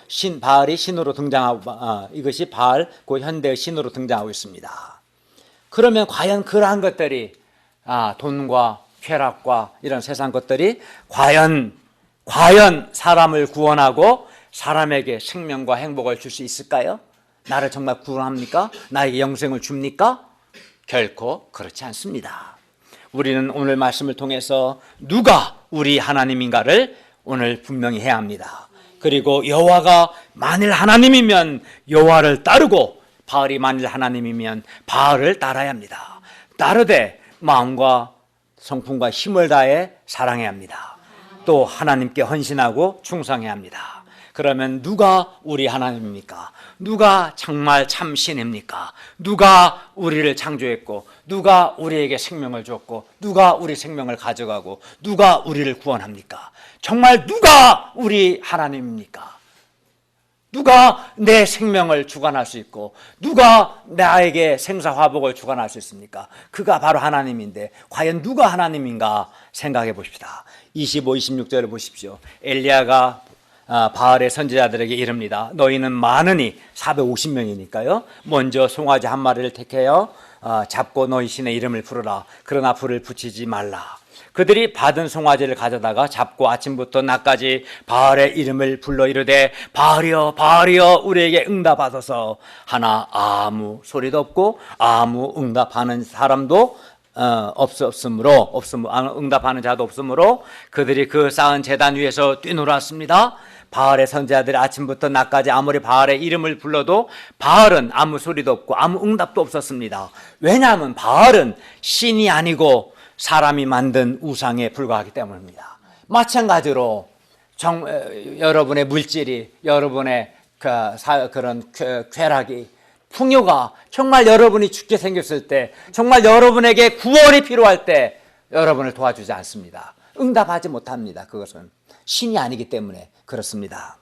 신 바알이 신으로 등장하고 이것이 바알 곧 현대의 신으로 등장하고 있습니다. 그러면 과연 그러한 것들이 돈과 쾌락과 이런 세상 것들이 과연 사람을 구원하고 사람에게 생명과 행복을 줄 수 있을까요? 나를 정말 구원합니까? 나에게 영생을 줍니까? 결코 그렇지 않습니다. 우리는 오늘 말씀을 통해서 누가 우리 하나님인가를 오늘 분명히 해야 합니다. 그리고 여호와가 만일 하나님이면 여호와를 따르고 바알이 만일 하나님이면 바알을 따라야 합니다. 따르되 마음과 성품과 힘을 다해 사랑해야 합니다. 또 하나님께 헌신하고 충성해야 합니다. 그러면 누가 우리 하나님입니까? 누가 정말 참 신입니까? 누가 우리를 창조했고 누가 우리에게 생명을 줬고 누가 우리 생명을 가져가고 누가 우리를 구원합니까? 정말 누가 우리 하나님입니까? 누가 내 생명을 주관할 수 있고 누가 나에게 생사화복을 주관할 수 있습니까? 그가 바로 하나님인데 과연 누가 하나님인가 생각해 봅시다. 25, 26절을 보십시오. 엘리야가 바알의 선지자들에게 이릅니다. 너희는 많으니 450명이니까요. 먼저 송아지 한 마리를 택하여 잡고 너희 신의 이름을 부르라. 그러나 불을 붙이지 말라. 그들이 받은 송아지를 가져다가 잡고 아침부터 낮까지 바알의 이름을 불러 이르되 바알이여 바알이여 우리에게 응답하소서 하나 아무 소리도 없고 아무 응답하는 사람도 없으므로 응답하는 자도 없으므로 그들이 그 쌓은 제단 위에서 뛰놀았습니다. 바알의 선지자들이 아침부터 낮까지 아무리 바알의 이름을 불러도 바알은 아무 소리도 없고 아무 응답도 없었습니다. 왜냐하면 바알은 신이 아니고 사람이 만든 우상에 불과하기 때문입니다. 마찬가지로 여러분의 물질이, 여러분의 그런 쾌락이, 풍요가 정말 여러분이 죽게 생겼을 때, 정말 여러분에게 구원이 필요할 때 여러분을 도와주지 않습니다. 응답하지 못합니다. 그것은 신이 아니기 때문에 그렇습니다.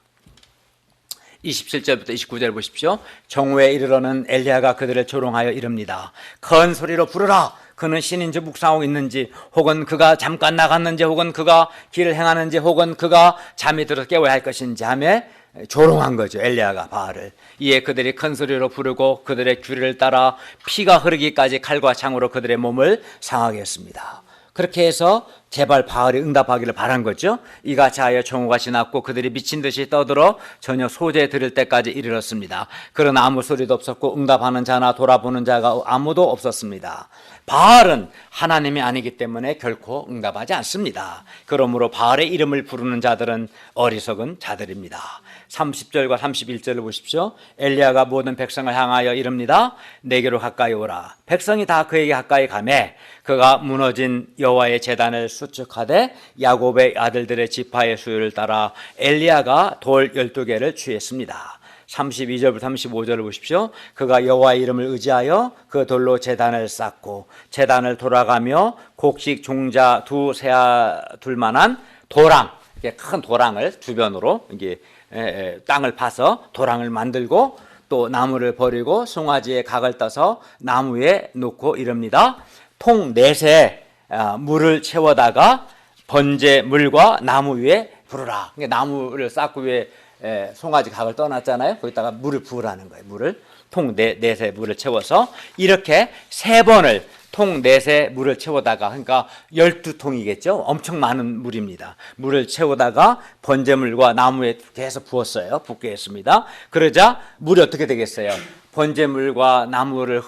27절부터 29절 보십시오. 정오에 이르러는 엘리야가 그들을 조롱하여 이릅니다. 큰 소리로 부르라. 그는 신인지 묵상하고 있는지, 혹은 그가 잠깐 나갔는지, 혹은 그가 길을 행하는지, 혹은 그가 잠이 들어서 깨워야 할 것인지 하며 조롱한 거죠. 엘리야가 바알을. 이에 그들이 큰 소리로 부르고 그들의 규례를 따라 피가 흐르기까지 칼과 창으로 그들의 몸을 상하게 했습니다. 그렇게 해서 제발 바알이 응답하기를 바란 거죠. 이같이 하여 정오가 지났고 그들이 미친 듯이 떠들어 저녁 소재 들을 때까지 이르렀습니다. 그러나 아무 소리도 없었고 응답하는 자나 돌아보는 자가 아무도 없었습니다. 바알은 하나님이 아니기 때문에 결코 응답하지 않습니다. 그러므로 바알의 이름을 부르는 자들은 어리석은 자들입니다. 30절과 31절을 보십시오. 엘리야가 모든 백성을 향하여 이릅니다. 내게로 가까이 오라. 백성이 다 그에게 가까이 가매 그가 무너진 여호와의 제단을 수축하되 야곱의 아들들의 지파의 수요를 따라 엘리야가 돌 12개를 취했습니다. 32절부터 35절을 보십시오. 그가 여호와의 이름을 의지하여 그 돌로 제단을 쌓고 제단을 돌아가며 곡식 종자 둘 만한 도랑, 큰 도랑을 주변으로 이게 땅을 파서 도랑을 만들고 또 나무를 버리고 송아지에 각을 떠서 나무에 놓고 이릅니다. 통 넷에 물을 채워다가 번제 물과 나무 위에 부르라. 그러니까 나무를 쌓고 위에 송아지 각을 떠났잖아요. 거기다가 물을 부으라는 거예요. 물을 통 넷에 물을 채워서 이렇게 3번을 통 넷에 물을 채우다가, 그러니까 12통이겠죠. 엄청 많은 물입니다. 물을 채우다가 번제물과 나무에 계속 부었어요. 붓게 했습니다. 그러자 물이 어떻게 되겠어요? 번제물과 나무를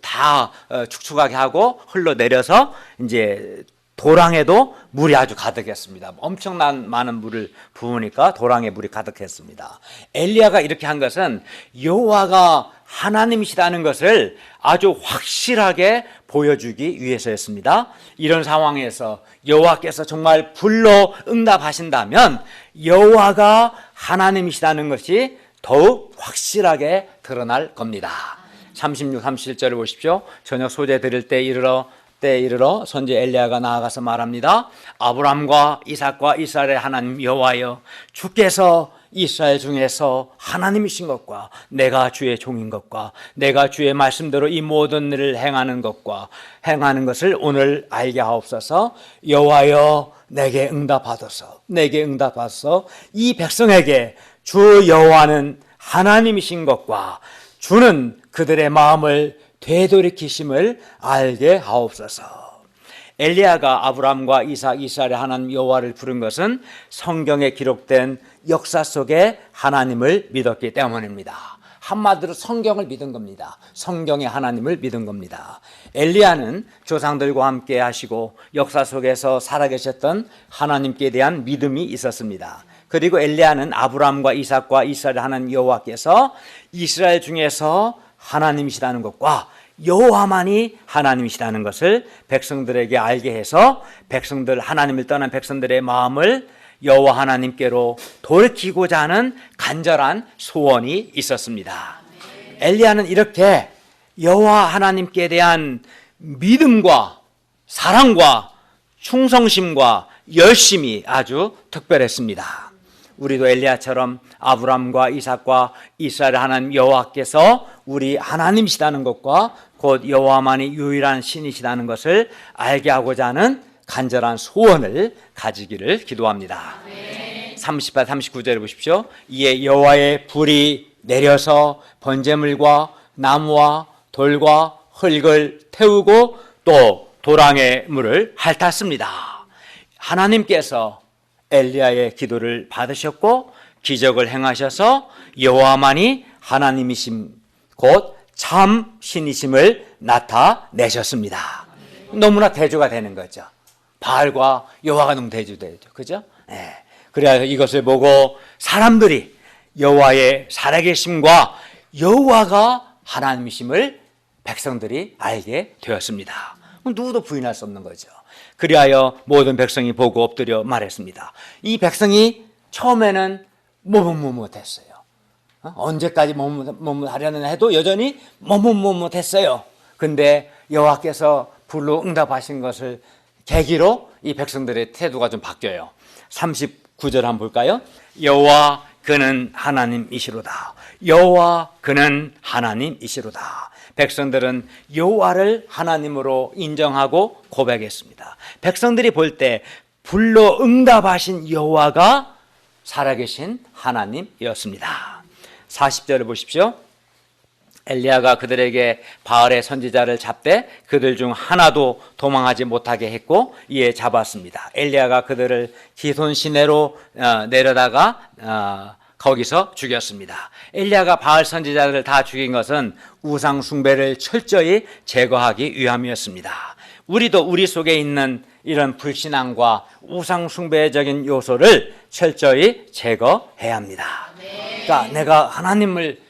다 축축하게 하고 흘러내려서 이제 도랑에도 물이 아주 가득했습니다. 엄청난 많은 물을 부으니까 도랑에 물이 가득했습니다. 엘리야가 이렇게 한 것은 여호와가 하나님이시다는 것을 아주 확실하게 보여주기 위해서였습니다. 이런 상황에서 여호와께서 정말 불로 응답하신다면 여호와가 하나님이시다는 것이 더욱 확실하게 드러날 겁니다. 36, 37절을 보십시오. 저녁 소재 드릴 때 이르러 선지 엘리야가 나아가서 말합니다. 아브람과 이삭과 이스라엘의 하나님 여호와여, 주께서 이스라엘 중에서 하나님이신 것과 내가 주의 종인 것과 내가 주의 말씀대로 이 모든 일을 행하는 것을 오늘 알게 하옵소서. 여호와여, 내게 응답하소서. 이 백성에게 주 여호와는 하나님이신 것과 주는 그들의 마음을 되돌이키심을 알게 하옵소서. 엘리야가 아브람과 이삭, 이스라엘의 하나님 여호와를 부른 것은 성경에 기록된 역사 속에 하나님을 믿었기 때문입니다. 한마디로 성경을 믿은 겁니다. 성경의 하나님을 믿은 겁니다. 엘리야는 조상들과 함께 하시고 역사 속에서 살아계셨던 하나님께 대한 믿음이 있었습니다. 그리고 엘리야는 아브람과 이삭과 이스라엘 하나님 여호와께서 이스라엘 중에서 하나님이시다는 것과 여호와만이 하나님이시다는 것을 백성들에게 알게 해서 하나님을 떠난 백성들의 마음을 여호와 하나님께로 돌이키고자 하는 간절한 소원이 있었습니다. 엘리야는 이렇게 여호와 하나님께 대한 믿음과 사랑과 충성심과 열심이 아주 특별했습니다. 우리도 엘리야처럼 아브람과 이삭과 이스라엘 하나님 여호와께서 우리 하나님이시다는 것과 곧 여호와만이 유일한 신이시다는 것을 알게 하고자 하는 간절한 소원을 가지기를 기도합니다. 38, 39절을 보십시오. 이에 여호와의 불이 내려서 번제물과 나무와 돌과 흙을 태우고 또 도랑의 물을 핥았습니다. 하나님께서 엘리야의 기도를 받으셨고 기적을 행하셔서 여호와만이 하나님이심 곧 참 신이심을 나타내셨습니다. 너무나 대조가 되는 거죠. 바알과 여호와가 너무 대조되죠. 그죠? 네. 그래야 이것을 보고 사람들이 여호와의 살아계심과 여호와가 하나님이심을 백성들이 알게 되었습니다. 누구도 부인할 수 없는 거죠. 그리하여 모든 백성이 보고 엎드려 말했습니다. 이 백성이 처음에는 못했어요. 언제까지 하려는 해도 여전히 못했어요. 근데 여호와께서 불로 응답하신 것을 계기로 이 백성들의 태도가 좀 바뀌어요. 39절 한번 볼까요? 여호와 그는 하나님이시로다. 여호와 그는 하나님이시로다. 백성들은 여호와를 하나님으로 인정하고 고백했습니다. 백성들이 볼 때 불로 응답하신 여호와가 살아계신 하나님이었습니다. 40절을 보십시오. 엘리야가 그들에게 바알의 선지자를 잡되 그들 중 하나도 도망하지 못하게 했고 이에 잡았습니다. 엘리야가 그들을 기손 시내로 내려다가 거기서 죽였습니다. 엘리야가 바알 선지자들을 다 죽인 것은 우상 숭배를 철저히 제거하기 위함이었습니다. 우리도 우리 속에 있는 이런 불신앙과 우상 숭배적인 요소를 철저히 제거해야 합니다. 그러니까 내가 하나님을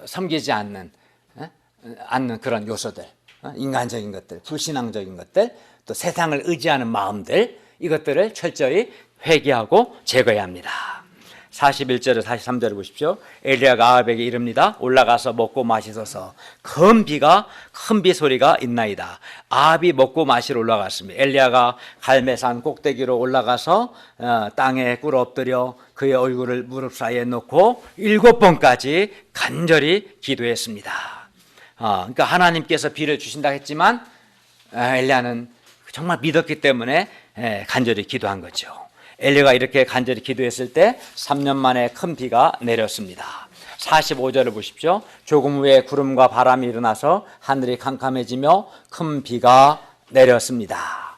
섬기지 않는 그런 요소들, 인간적인 것들, 불신앙적인 것들, 또 세상을 의지하는 마음들, 이것들을 철저히 회개하고 제거해야 합니다. 41절에 43절을 보십시오. 엘리야가 아합에게 이릅니다. 올라가서 먹고 마시소서. 큰 비 소리가 있나이다. 아합이 먹고 마시러 올라갔습니다. 엘리야가 갈매산 꼭대기로 올라가서 땅에 꿇어 엎드려 그의 얼굴을 무릎 사이에 놓고 7번까지 간절히 기도했습니다. 그러니까 하나님께서 비를 주신다 했지만 엘리야는 정말 믿었기 때문에 간절히 기도한 거죠. 엘리야가 이렇게 간절히 기도했을 때 3년 만에 큰 비가 내렸습니다. 45절을 보십시오. 조금 후에 구름과 바람이 일어나서 하늘이 캄캄해지며 큰 비가 내렸습니다.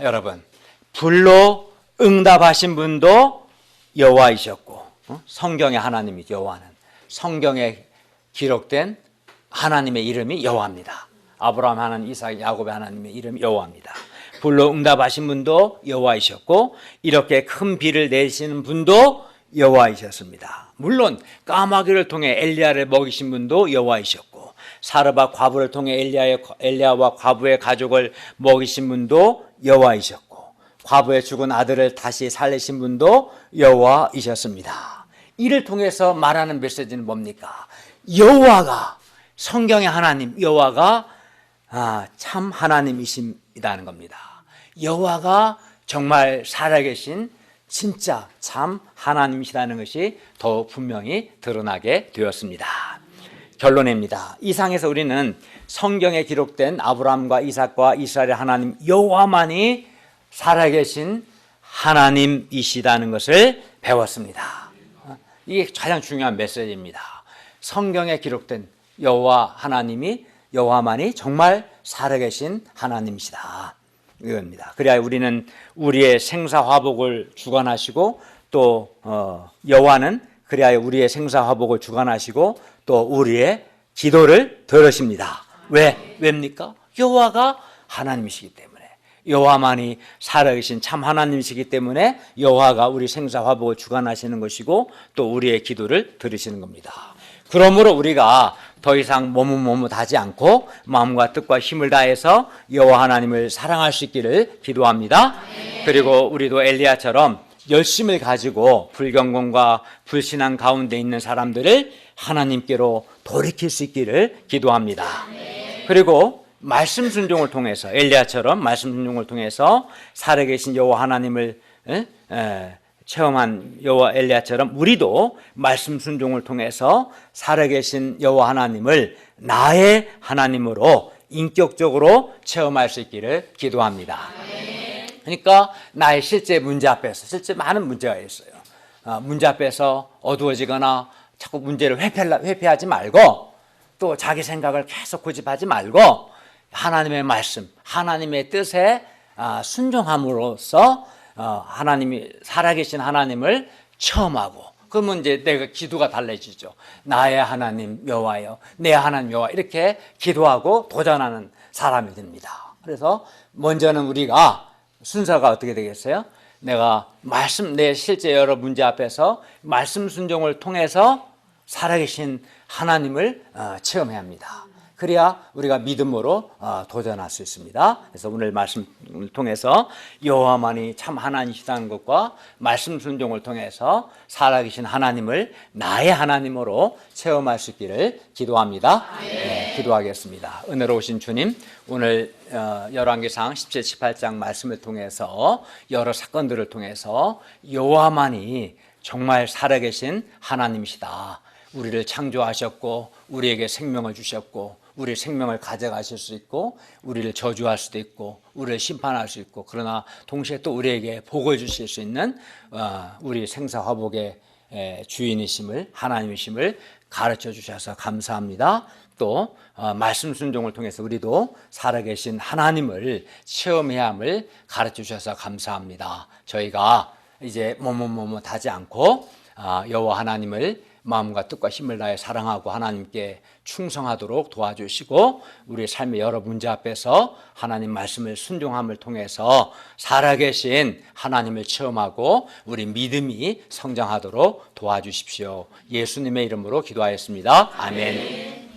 여러분, 불로 응답하신 분도 여호와이셨고 성경의 하나님이 여호와는 성경에 기록된 하나님의 이름이 여호와입니다. 아브라함 하나님, 이삭, 야곱의 하나님의 이름이 여호와입니다. 불로 응답하신 분도 여호와이셨고 이렇게 큰 비를 내리시는 분도 여호와이셨습니다. 물론 까마귀를 통해 엘리야를 먹이신 분도 여호와이셨고 사르밧 과부를 통해 엘리야와 과부의 가족을 먹이신 분도 여호와이셨고 과부의 죽은 아들을 다시 살리신 분도 여호와이셨습니다. 이를 통해서 말하는 메시지는 뭡니까? 여호와가, 성경의 하나님 여호와가 참 하나님이십니다는 겁니다. 여호와가 정말 살아계신 진짜 참 하나님이시라는 것이 더 분명히 드러나게 되었습니다. 결론입니다. 이상에서 우리는 성경에 기록된 아브라함과 이삭과 이스라엘의 하나님 여호와만이 살아계신 하나님이시다는 것을 배웠습니다. 이게 가장 중요한 메시지입니다. 성경에 기록된 여호와 하나님이 여호와만이 정말 살아계신 하나님이시다. 이겁니다. 그래야 우리는 우리의 생사화복을 주관하시고 또 여호와는 그래야 우리의 생사화복을 주관하시고 또 우리의 기도를 들으십니다. 왜입니까? 여호와가 하나님이시기 때문에 여호와만이 살아계신 참 하나님이시기 때문에 여호와가 우리 생사화복을 주관하시는 것이고 또 우리의 기도를 들으시는 겁니다. 그러므로 우리가 더 이상 머뭇머뭇하지 않고 마음과 뜻과 힘을 다해서 여호와 하나님을 사랑할 수 있기를 기도합니다. 그리고 우리도 엘리야처럼 열심을 가지고 불경건과 불신앙 가운데 있는 사람들을 하나님께로 돌이킬 수 있기를 기도합니다. 그리고 말씀 순종을 통해서 엘리야처럼 말씀 순종을 통해서 살아계신 여호와 하나님을 체험한 여호와 엘리야처럼 우리도 말씀 순종을 통해서 살아계신 여호와 하나님을 나의 하나님으로 인격적으로 체험할 수 있기를 기도합니다. 그러니까 나의 실제 문제 앞에서 실제 많은 문제가 있어요. 문제 앞에서 어두워지거나 자꾸 문제를 회피하지 말고 또 자기 생각을 계속 고집하지 말고 하나님의 말씀, 하나님의 뜻에 순종함으로써 하나님이 살아계신 하나님을 체험하고 그러면 이제 내가 기도가 달라지죠. 나의 하나님 여호와여, 내 하나님 여호와 이렇게 기도하고 도전하는 사람이 됩니다. 그래서 먼저는 우리가 순서가 어떻게 되겠어요? 내가 내 실제 여러 문제 앞에서 말씀 순종을 통해서 살아계신 하나님을 체험해야 합니다. 그래야 우리가 믿음으로 도전할 수 있습니다. 그래서 오늘 말씀을 통해서 여호와만이 참 하나님이시다는 것과 말씀 순종을 통해서 살아계신 하나님을 나의 하나님으로 체험할 수 있기를 기도합니다. 네, 기도하겠습니다. 은혜로우신 주님, 오늘 열왕기상 17, 18장 말씀을 통해서 여러 사건들을 통해서 여호와만이 정말 살아계신 하나님이시다. 우리를 창조하셨고 우리에게 생명을 주셨고 우리 생명을 가져가실 수 있고 우리를 저주할 수도 있고 우리를 심판할 수 있고 그러나 동시에 또 우리에게 복을 주실 수 있는 우리 생사화복의 주인이심을 하나님이심을 가르쳐 주셔서 감사합니다. 또 말씀 순종을 통해서 우리도 살아계신 하나님을 체험해야 함을 가르쳐 주셔서 감사합니다. 저희가 이제 뭐뭐뭐뭐 하지 않고 여호와 하나님을 마음과 뜻과 힘을 다해 사랑하고 하나님께 충성하도록 도와주시고 우리의 삶의 여러 문제 앞에서 하나님 말씀을 순종함을 통해서 살아계신 하나님을 체험하고 우리 믿음이 성장하도록 도와주십시오. 예수님의 이름으로 기도하였습니다. 아멘.